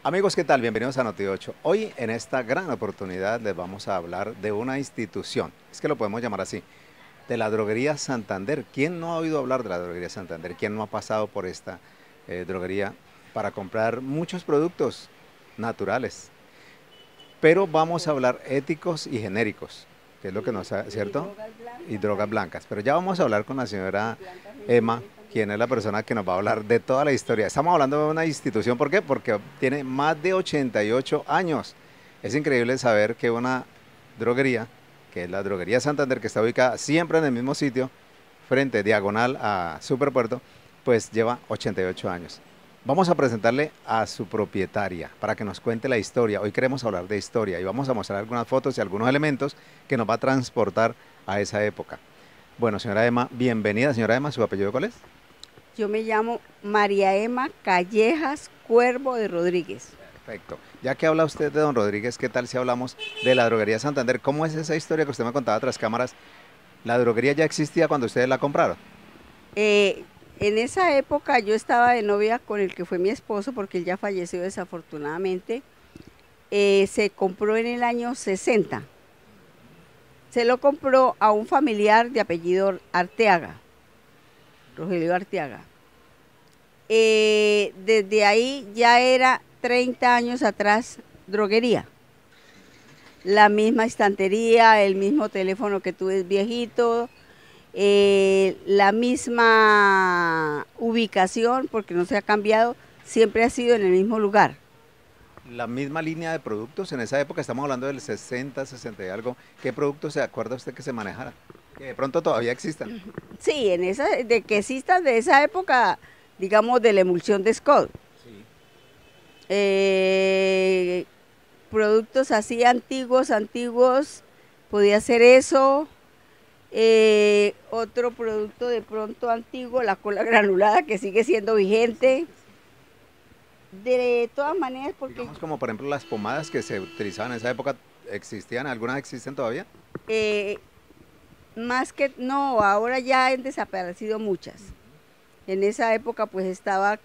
Amigos, ¿qué tal? Bienvenidos a Noti8. Hoy en esta gran oportunidad les vamos a hablar de una institución, es que lo podemos llamar así, de la Droguería Santander. ¿Quién no ha oído hablar de la Droguería Santander? ¿Quién no ha pasado por esta droguería para comprar muchos productos naturales? Pero vamos a hablar éticos y genéricos, que es lo que nos ha, ¿cierto? Y drogas blancas. Pero ya vamos a hablar con la señora Emma, quien es la persona que nos va a hablar de toda la historia. Estamos hablando de una institución, ¿por qué? Porque tiene más de 88 años. Es increíble saber que una droguería, que es la Droguería Santander, que está ubicada siempre en el mismo sitio, frente diagonal a Superpuerto, pues lleva 88 años. Vamos a presentarle a su propietaria para que nos cuente la historia. Hoy queremos hablar de historia y vamos a mostrar algunas fotos y algunos elementos que nos va a transportar a esa época. Bueno, señora Emma, bienvenida. Señora Emma, ¿su apellido cuál es? Yo me llamo María Emma Callejas Cuervo de Rodríguez. Perfecto. Ya que habla usted de don Rodríguez, ¿qué tal si hablamos de la Droguería Santander? ¿Cómo es esa historia que usted me contaba tras cámaras? ¿La droguería ya existía cuando ustedes la compraron? En esa época yo estaba de novia con el que fue mi esposo, porque él ya falleció desafortunadamente. Se compró en el año 60. Se lo compró a un familiar de apellido Arteaga, Rogelio Arteaga. Desde ahí ya era 30 años atrás droguería. La misma estantería, el mismo teléfono que tú ves viejito, la misma ubicación, porque no se ha cambiado, siempre ha sido en el mismo lugar. La misma línea de productos, en esa época estamos hablando del 60, 60 y algo. ¿Qué productos se acuerda usted que se manejara? Que de pronto todavía existan. Sí, de que existan de esa época, digamos, de la emulsión de Scott. Sí. Productos así antiguos, podía ser eso. Otro producto de pronto antiguo, la cola granulada, que sigue siendo vigente. De todas maneras, porque Digamos como por ejemplo las pomadas que se utilizaban en esa época, ¿existían? ¿Algunas existen todavía? más que no, ahora ya han desaparecido muchas. En esa época pues estaba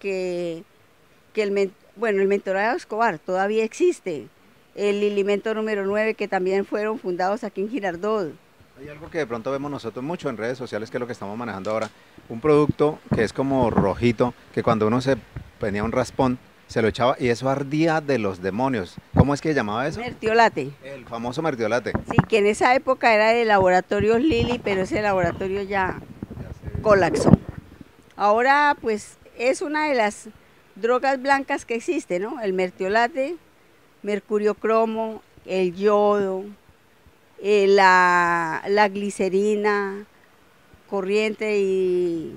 bueno, el Mentorado Escobar todavía existe. El Lilimento número 9, que también fueron fundados aquí en Girardot. Hay algo que de pronto vemos nosotros mucho en redes sociales, que es lo que estamos manejando ahora. Un producto que es como rojito, que cuando uno se ponía un raspón, se lo echaba y eso ardía de los demonios. ¿Cómo es que se llamaba eso? Mertiolate. El famoso mertiolate. Sí, que en esa época era de Laboratorios Lili, pero ese laboratorio ya colapsó. Ahora pues es una de las drogas blancas que existe, ¿no? El mertiolate, mercurio cromo, el yodo, la glicerina corriente y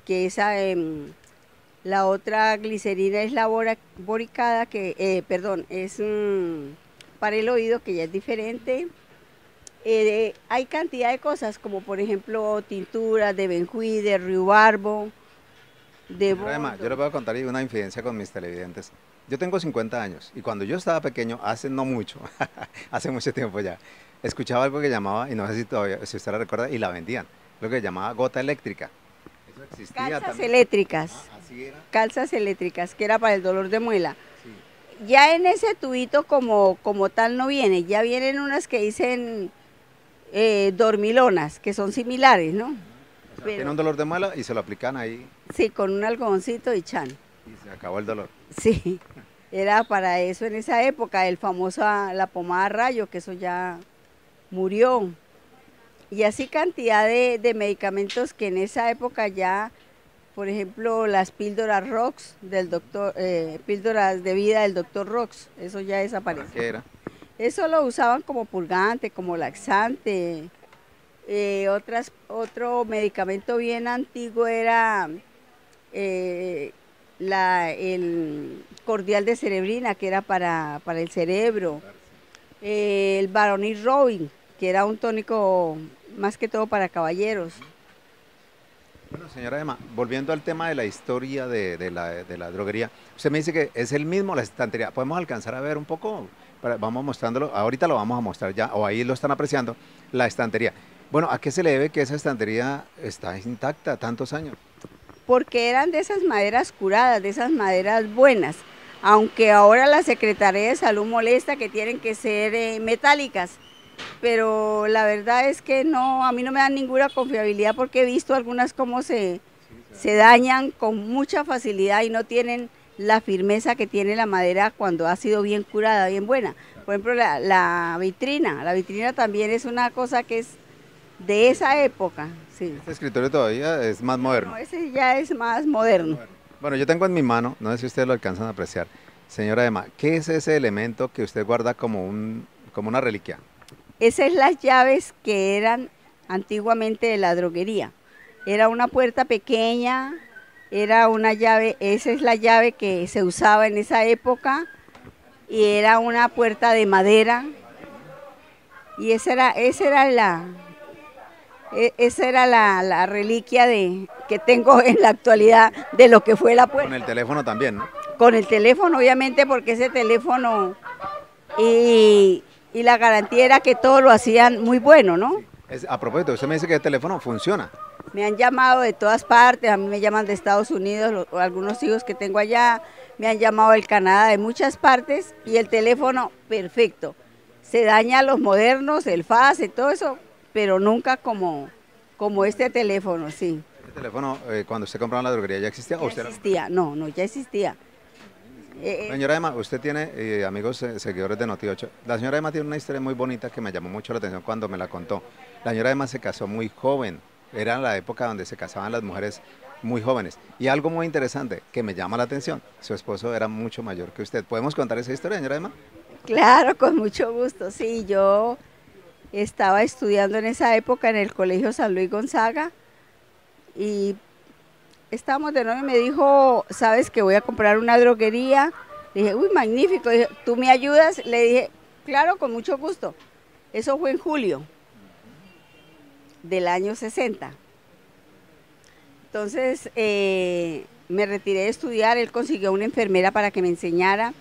que esa, la otra glicerina es la boricada, que, perdón, es para el oído, que ya es diferente. Hay cantidad de cosas, como por ejemplo tinturas de benjuí, de riubarbo, de Además, yo boldo. les voy a contar una infidencia con mis televidentes. Yo tengo 50 años y cuando yo estaba pequeño, hace no mucho, hace mucho tiempo ya, escuchaba algo que llamaba, y no sé si todavía, si usted la recuerda, y la vendían, lo que llamaba gota eléctrica. Eso existía Calzas también. eléctricas, Así era. calzas eléctricas, que era para el dolor de muela. Sí. Ya en ese tubito como tal no viene, ya vienen unas que dicen dormilonas, que son similares, ¿no? O sea, tiene Pero un dolor de muela y se lo aplican ahí sí, con un algodoncito y chan. y se acabó el dolor. Sí, era para eso en esa época, la pomada rayo, que eso ya murió. Y así cantidad de medicamentos que en esa época ya, por ejemplo, las píldoras Rox del doctor, píldoras de vida del doctor Rox, eso ya ¿Para desapareció. qué era? Eso lo usaban como purgante, como laxante. Otro medicamento bien antiguo era el cordial de cerebrina, que era para el cerebro. El Baronil Robin, que era un tónico más que todo para caballeros. Bueno, señora Emma, volviendo al tema de la historia de la droguería, usted me dice que es el mismo la estantería. ¿Podemos alcanzar a ver un poco? Vamos mostrándolo, ahorita lo vamos a mostrar ya, o ahí lo están apreciando, la estantería. Bueno, ¿a qué se le debe que esa estantería está intacta tantos años? Porque eran de esas maderas curadas, de esas maderas buenas. aunque ahora la Secretaría de Salud molesta que tienen que ser metálicas, pero la verdad es que no, a mí no me dan ninguna confiabilidad porque he visto algunas cómo se dañan con mucha facilidad y no tienen la firmeza que tiene la madera cuando ha sido bien curada, bien buena. Por ejemplo, la vitrina también es una cosa que es de esa época, sí. Este escritorio todavía es más moderno. No, ese ya es más moderno. Bueno, yo tengo en mi mano, no sé si ustedes lo alcanzan a apreciar, señora Emma, ¿qué es ese elemento que usted guarda como como una reliquia? Esas son las llaves que eran antiguamente de la droguería. Era una puerta pequeña, era una llave, esa es la llave que se usaba en esa época y era una puerta de madera y esa era la reliquia que tengo en la actualidad de lo que fue la puerta. Con el teléfono también, ¿no? Con el teléfono, obviamente, porque ese teléfono y la garantía era que todo lo hacían muy bueno, ¿no? A propósito, usted me dice que el teléfono funciona. Me han llamado de todas partes, a mí me llaman de Estados Unidos, algunos hijos que tengo allá, me han llamado del Canadá, de muchas partes, y el teléfono perfecto. Se daña los modernos, el FAS y todo eso, pero nunca como este teléfono, sí. ¿Este teléfono, cuando usted compraba en la droguería, ya existía? Ya existía, no, ya existía. Señora Emma, usted tiene amigos seguidores de Noti8. La señora Emma tiene una historia muy bonita que me llamó mucho la atención cuando me la contó. La señora Emma se casó muy joven, era la época donde se casaban las mujeres muy jóvenes. Y algo muy interesante que me llama la atención, su esposo era mucho mayor que usted. ¿Podemos contar esa historia, señora Emma? Claro, con mucho gusto, sí, yo estaba estudiando en esa época en el Colegio San Luis Gonzaga y estábamos de nuevo y me dijo, ¿sabes que voy a comprar una droguería? Le dije, uy, magnífico. Dije, ¿tú me ayudas? Le dije, claro, con mucho gusto. Eso fue en julio del año 60. Entonces me retiré de estudiar, él consiguió una enfermera para que me enseñara,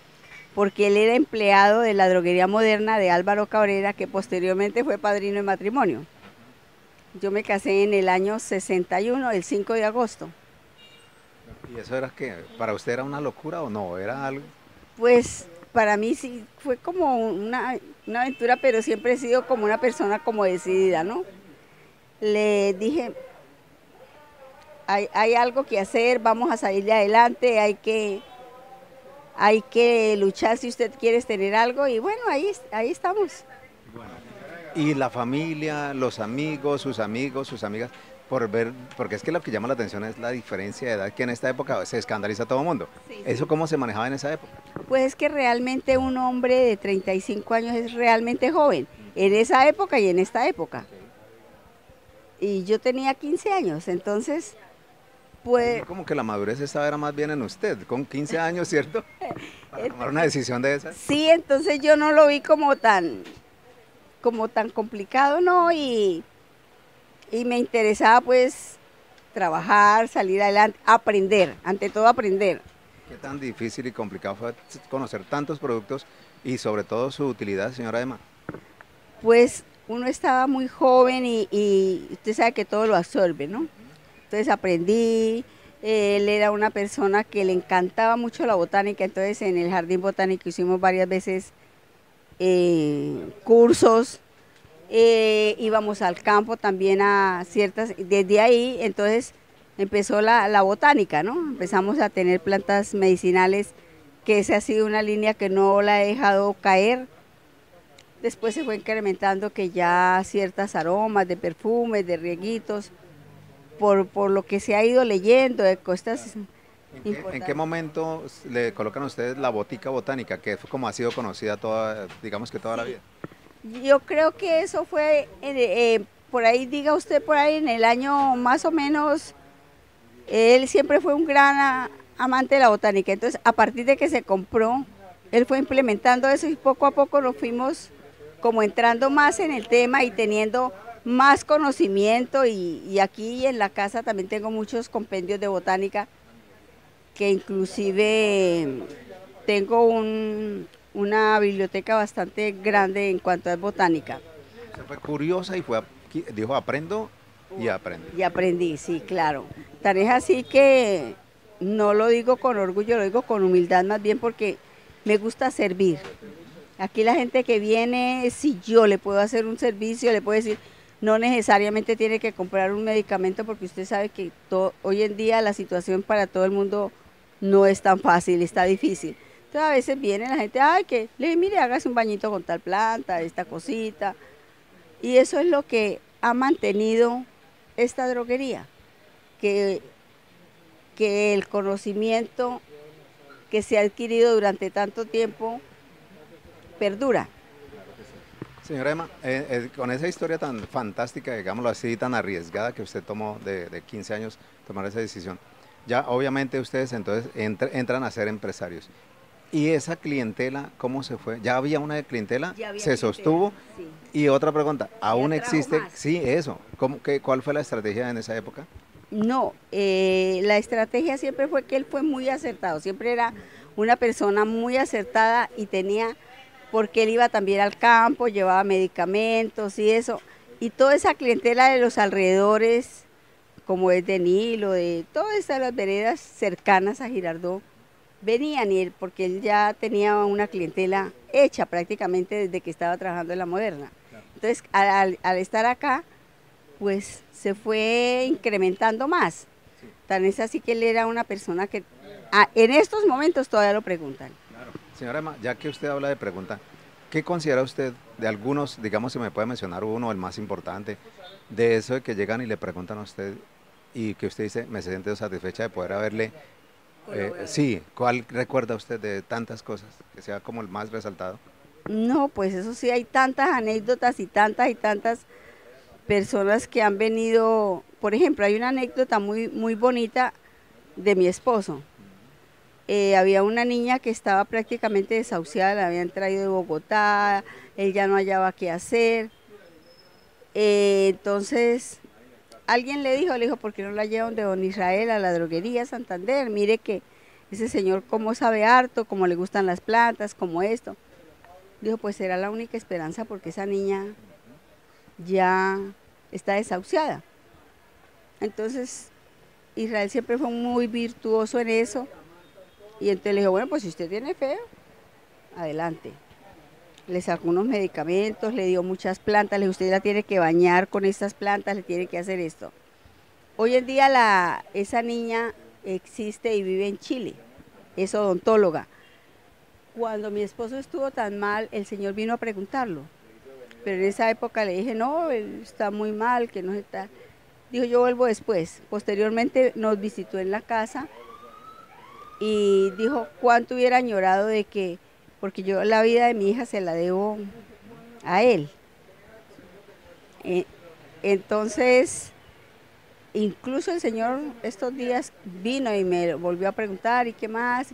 porque él era empleado de la droguería moderna de Álvaro Cabrera, que posteriormente fue padrino de matrimonio. Yo me casé en el año 61, el 5 de agosto. ¿Y eso era que para usted era una locura o no? ¿Era algo? Pues para mí sí fue como una aventura, pero siempre he sido como una persona como decidida, ¿no? Le dije, hay algo que hacer, vamos a salir de adelante, hay que luchar si usted quiere tener algo y bueno, ahí estamos. Bueno, y la familia, los amigos, sus amigas, porque es que lo que llama la atención es la diferencia de edad que en esta época se escandaliza a todo el mundo. Sí, sí. ¿Eso cómo se manejaba en esa época? Pues es que realmente un hombre de 35 años es realmente joven, en esa época y en esta época. Y yo tenía 15 años, entonces, pues... Como que la madurez estaba era más bien en usted, con 15 años, ¿cierto? Para tomar una decisión de esas. Sí, entonces yo no lo vi como tan complicado, ¿no? Y me interesaba pues trabajar, salir adelante, aprender, ante todo aprender. ¿Qué tan difícil y complicado fue conocer tantos productos y sobre todo su utilidad, señora Emma? Pues uno estaba muy joven y usted sabe que todo lo absorbe, ¿no? Entonces aprendí, él era una persona que le encantaba mucho la botánica, entonces en el jardín botánico hicimos varias veces cursos, íbamos al campo también a desde ahí entonces empezó la botánica, ¿no? Empezamos a tener plantas medicinales, que esa ha sido una línea que no la he dejado caer. Después se fue incrementando que ya ciertas aromas de perfumes, de rieguitos, por lo que se ha ido leyendo de cosas importantes. ¿En qué momento le colocan a ustedes la botica botánica, que es como ha sido conocida toda, digamos que toda la vida? Yo creo que eso fue, por ahí diga usted, por ahí en el año más o menos, él siempre fue un gran amante de la botánica, entonces a partir de que se compró, él fue implementando eso y poco a poco nos fuimos como entrando más en el tema y teniendo más conocimiento y aquí en la casa también tengo muchos compendios de botánica, que inclusive tengo una biblioteca bastante grande en cuanto a botánica. Usted fue curiosa y dijo aprendo y aprendí. Y aprendí, sí, claro. Tan es así que no lo digo con orgullo, lo digo con humildad más bien porque me gusta servir. Aquí la gente que viene, si yo le puedo hacer un servicio, le puedo decir, no necesariamente tiene que comprar un medicamento porque usted sabe que hoy en día la situación para todo el mundo no es tan fácil, está difícil. Entonces a veces viene la gente, ay, que le digo, mire, hágase un bañito con tal planta, esta cosita. Y eso es lo que ha mantenido esta droguería, que, que el conocimiento que se ha adquirido durante tanto tiempo perdura. Señora Emma, con esa historia tan fantástica, digámoslo así, tan arriesgada que usted tomó de 15 años, tomar esa decisión, ya obviamente ustedes entonces entran a ser empresarios. ¿Y esa clientela cómo se fue? ¿Ya había una clientela? Ya había ¿Se clientela, sostuvo? sí. Y otra pregunta, ¿aún atrajo existe? más. Sí, eso. ¿Cuál fue la estrategia en esa época? No, la estrategia siempre fue que él fue muy acertado, siempre era una persona muy acertada y tenía, porque él iba también al campo, llevaba medicamentos y eso, y toda esa clientela de los alrededores, como es de Nilo, de todas estas veredas cercanas a Girardot, venían y él, porque él ya tenía una clientela hecha prácticamente desde que estaba trabajando en la Moderna. Entonces, al estar acá, pues se fue incrementando más. Tan es así que él era una persona que en estos momentos todavía lo preguntan. Claro. Señora Emma, ya que usted habla de pregunta, ¿qué considera usted de algunos, digamos, si me puede mencionar uno, el más importante, de eso de que llegan y le preguntan a usted y que usted dice, me siento satisfecha de poder haberle, sí, ¿cuál recuerda usted de tantas cosas, que sea como el más resaltado? No, pues eso sí, hay tantas anécdotas y tantas personas que han venido. Por ejemplo, hay una anécdota muy bonita de mi esposo. Había una niña que estaba prácticamente desahuciada, la habían traído de Bogotá, él ya no hallaba qué hacer. Entonces, alguien le dijo, ¿por qué no la llevan de don Israel a la droguería Santander? Mire que ese señor cómo sabe harto, cómo le gustan las plantas, como esto. Dijo, pues será la única esperanza porque esa niña ya está desahuciada. Entonces, Israel siempre fue muy virtuoso en eso. Y entonces le dijo, bueno, pues si usted tiene fe, adelante. Le sacó unos medicamentos, le dio muchas plantas, le dijo, usted la tiene que bañar con estas plantas, le tiene que hacer esto. Hoy en día esa niña existe y vive en Chile, es odontóloga. Cuando mi esposo estuvo tan mal, el señor vino a preguntarlo. Pero en esa época le dije, no, él está muy mal, que no está. Dijo, yo vuelvo después. Posteriormente nos visitó en la casa y dijo cuánto hubiera añorado de que, porque yo la vida de mi hija se la debo a él. Entonces, incluso el señor estos días vino y me volvió a preguntar, ¿y qué más?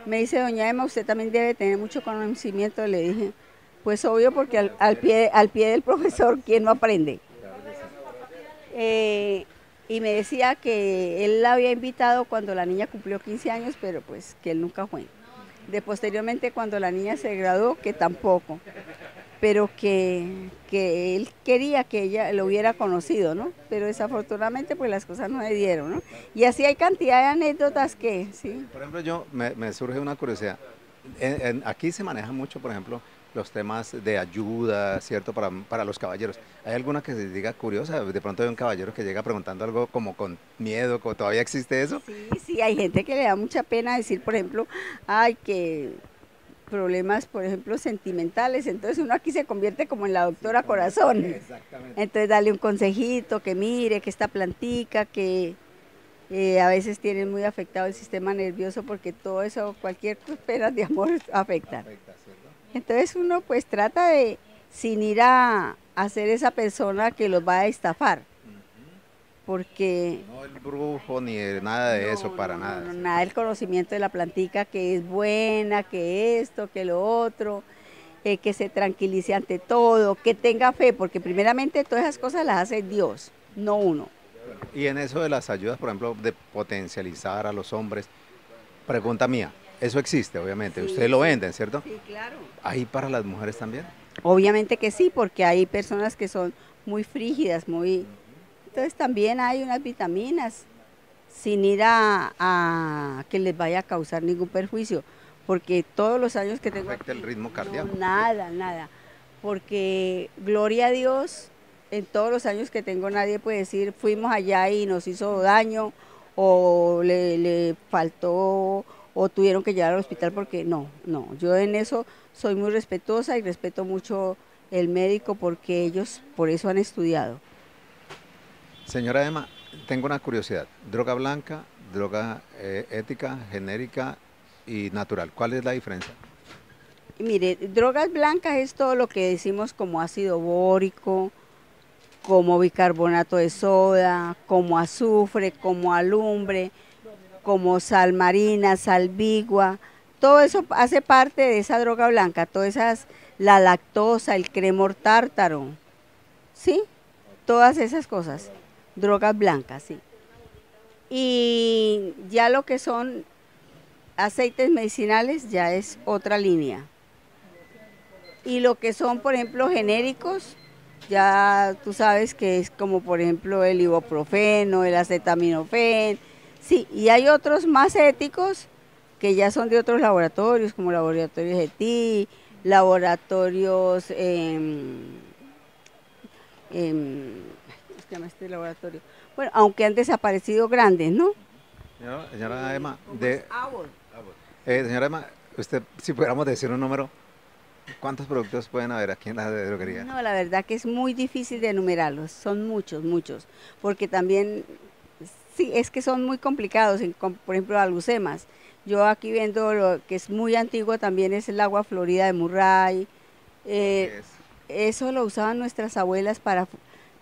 Me dice, doña Emma, usted también debe tener mucho conocimiento. Le dije, pues obvio, porque al pie del profesor, ¿quién no aprende? Y me decía que él la había invitado cuando la niña cumplió 15 años, pero pues que él nunca fue. Posteriormente, cuando la niña se graduó, que tampoco, pero que él quería que ella lo hubiera conocido, ¿no? Pero desafortunadamente pues las cosas no se dieron, ¿no? Y así hay cantidad de anécdotas que, sí. Por ejemplo, me surge una curiosidad. Aquí se maneja mucho, por ejemplo, los temas de ayuda, ¿cierto? Para los caballeros. ¿Hay alguna que se diga curiosa? De pronto hay un caballero que llega preguntando algo como con miedo, ¿todavía existe eso? Sí, hay gente que le da mucha pena decir, por ejemplo, ay, que problemas, por ejemplo, sentimentales, entonces uno aquí se convierte como en la doctora Corazón. Exactamente. Entonces darle un consejito, que mire, que esta plantica, que a veces tienen muy afectado el sistema nervioso porque todo eso, cualquier pena de amor afecta. Entonces uno pues trata de, sin ir a ser esa persona que los va a estafar, porque... No el brujo ni nada de eso, para nada. No, nada del conocimiento de la plantica, que es buena, que esto, que lo otro, que se tranquilice ante todo, que tenga fe, porque primeramente todas esas cosas las hace Dios, no uno. Y en eso de las ayudas, por ejemplo, de potencializar a los hombres, pregunta mía, eso existe, obviamente, Sí, ustedes lo venden, ¿cierto? Sí, claro. ¿Ahí para las mujeres también? Obviamente que sí, porque hay personas que son muy frígidas, muy... Entonces también hay unas vitaminas sin ir a que les vaya a causar ningún perjuicio, porque todos los años que tengo Afecta el ritmo cardíaco. no, nada, nada, porque gloria a Dios, en todos los años que tengo nadie puede decir fuimos allá y nos hizo daño o le faltó o tuvieron que llevar al hospital porque no, no, yo en eso soy muy respetuosa y respeto mucho el médico porque ellos por eso han estudiado. Señora Emma, tengo una curiosidad. Droga blanca, droga ética, genérica y natural. ¿Cuál es la diferencia? Y mire, drogas blancas es todo lo que decimos como ácido bórico, como bicarbonato de soda, como azufre, como alumbre, como sal marina, sal vigua, todo eso hace parte de esa droga blanca, todas esas, la lactosa, el cremor tártaro, ¿sí? Todas esas cosas, drogas blancas, sí. Y ya lo que son aceites medicinales ya es otra línea. Y lo que son, por ejemplo, genéricos, ya tú sabes que es como, por ejemplo, el ibuprofeno, el acetaminofén, sí, y hay otros más éticos que ya son de otros laboratorios, como laboratorios ETI, laboratorios, ¿cómo se llama este laboratorio? Bueno, aunque han desaparecido grandes, ¿no? Señora Emma, Abbott. señora Emma, usted, si pudiéramos decir un número, ¿cuántos productos pueden haber aquí en la droguería? No, la verdad que es muy difícil de enumerarlos, son muchos, muchos, porque también, sí, es que son muy complicados, por ejemplo, alucemas. Yo aquí vendo lo que es muy antiguo también es el agua florida de Murray. ¿Qué es? Eso lo usaban nuestras abuelas para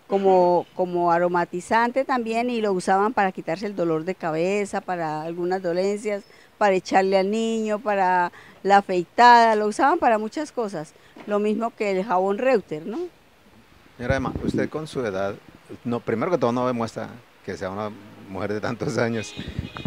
como aromatizante también y lo usaban para quitarse el dolor de cabeza, para algunas dolencias, para echarle al niño, para la afeitada, lo usaban para muchas cosas. Lo mismo que el jabón Reuter, ¿no? Señora Emma, usted con su edad, no, primero que todo no demuestra que sea una mujer de tantos años.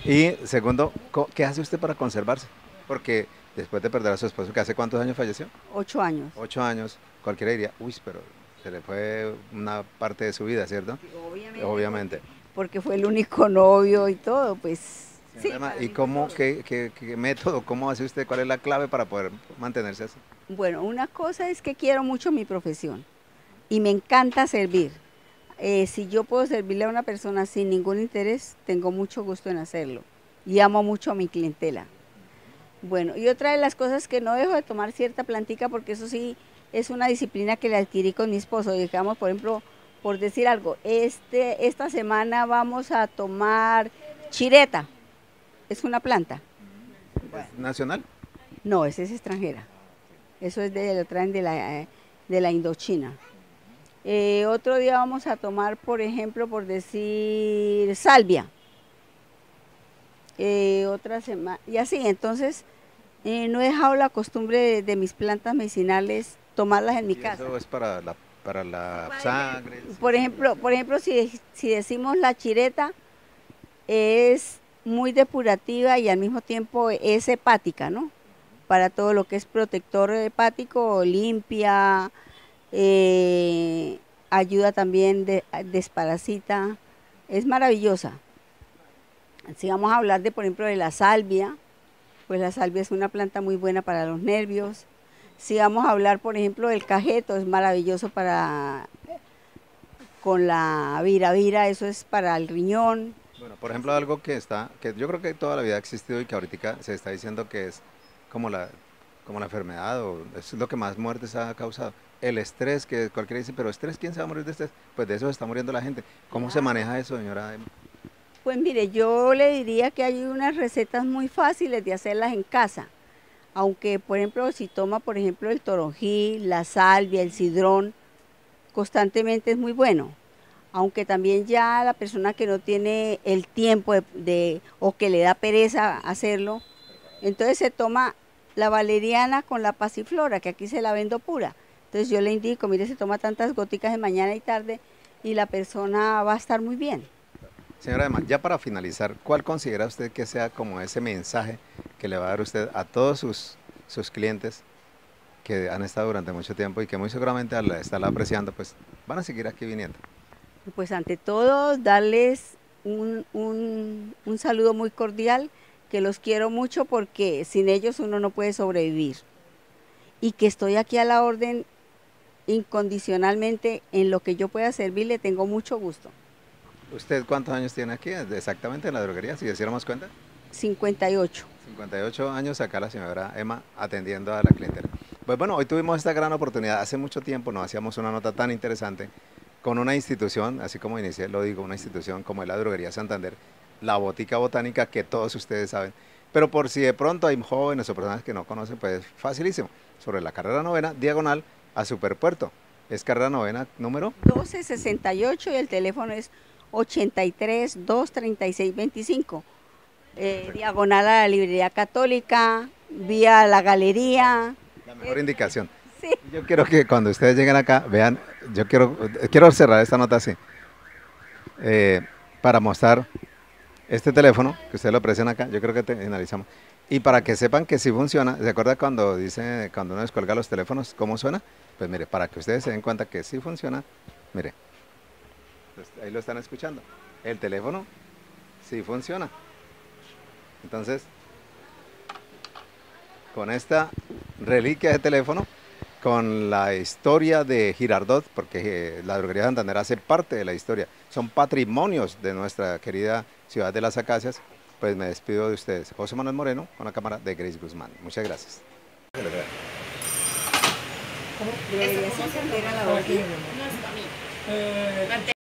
Y segundo, ¿qué hace usted para conservarse? Porque después de perder a su esposo, que hace cuántos años falleció, 8 años. 8 años, cualquiera diría, uy, pero se le fue una parte de su vida, ¿cierto? Obviamente. Obviamente. Porque fue el único novio y todo, pues sí. Señora Emma, ¿y cómo, qué método, cómo hace usted, cuál es la clave para poder mantenerse así? Bueno, una cosa es que quiero mucho mi profesión y me encanta servir. Si yo puedo servirle a una persona sin ningún interés, tengo mucho gusto en hacerlo y amo mucho a mi clientela. Bueno, y otra de las cosas que no dejo de tomar cierta plantica, porque eso sí es una disciplina que le adquirí con mi esposo. Digamos, por ejemplo, por decir algo, esta semana vamos a tomar chireta, es una planta. ¿Es nacional? No, esa es extranjera. Eso es lo traen de la Indochina. Otro día vamos a tomar, por ejemplo, por decir, salvia. Otra semana, y así, entonces no he dejado la costumbre de mis plantas medicinales tomarlas en mi casa. Eso es para la sangre. Por ejemplo si decimos la chireta, es muy depurativa y al mismo tiempo es hepática, ¿no? Para todo lo que es protector hepático, limpia, ayuda también, desparasita, es maravillosa. Si vamos a hablar de, por ejemplo, de la salvia, pues la salvia es una planta muy buena para los nervios. Si vamos a hablar, por ejemplo, del cajeto, es maravilloso con la viravira, eso es para el riñón. Bueno, por ejemplo, algo que yo creo que toda la vida ha existido y que ahorita se está diciendo que es como la enfermedad o es lo que más muertes ha causado. El estrés, que cualquiera dice, pero estrés, ¿quién se va a morir de estrés? Pues de eso se está muriendo la gente. ¿Cómo se maneja eso, señora Emma? Pues mire, yo le diría que hay unas recetas muy fáciles de hacerlas en casa. Aunque, por ejemplo, si toma, por ejemplo, el toronjil, la salvia, el sidrón, constantemente es muy bueno. Aunque también ya la persona que no tiene el tiempo o que le da pereza hacerlo, entonces se toma la valeriana con la pasiflora, que aquí se la vendo pura. Entonces yo le indico, mire, se toma tantas goticas de mañana y tarde y la persona va a estar muy bien. Señora Emma, ya para finalizar, ¿cuál considera usted que sea como ese mensaje que le va a dar usted a todos sus clientes que han estado durante mucho tiempo y que muy seguramente al estarla apreciando, pues van a seguir aquí viniendo? Pues ante todo, darles un saludo muy cordial, que los quiero mucho porque sin ellos uno no puede sobrevivir. Y que estoy aquí a la orden incondicionalmente en lo que yo pueda servirle, tengo mucho gusto. ¿Usted cuántos años tiene aquí exactamente en la droguería, si hiciéramos cuenta? 58. 58 años acá la señora Emma atendiendo a la clientela. Pues bueno, hoy tuvimos esta gran oportunidad. Hace mucho tiempo no hacíamos una nota tan interesante con una institución, así como inicié, lo digo, una institución como es la Droguería Santander, la Botica Botánica, que todos ustedes saben. Pero por si de pronto hay jóvenes o personas que no conocen, pues facilísimo. Sobre la carrera novena, diagonal a Superpuerto. Es carrera novena número 1268 y el teléfono es 83 236 25. Diagonal a la librería católica, vía la galería. la mejor indicación. Sí. Yo quiero que cuando ustedes lleguen acá, vean, quiero cerrar esta nota así, para mostrar este teléfono, que ustedes lo aprecian acá, yo creo que analizamos, y para que sepan que sí funciona. ¿Se acuerda cuando cuando uno descuelga los teléfonos, cómo suena? Pues mire, para que ustedes se den cuenta que sí funciona, mire, ahí lo están escuchando, el teléfono sí funciona. Entonces, con esta reliquia de teléfono, con la historia de Girardot, porque la droguería Santander hace parte de la historia, son patrimonios de nuestra querida ciudad de Las Acacias, pues me despido de ustedes. José Manuel Moreno, con la cámara de Grace Guzmán. Muchas gracias. ¿Cómo? ¿Debería ser a la orden? No es para mí.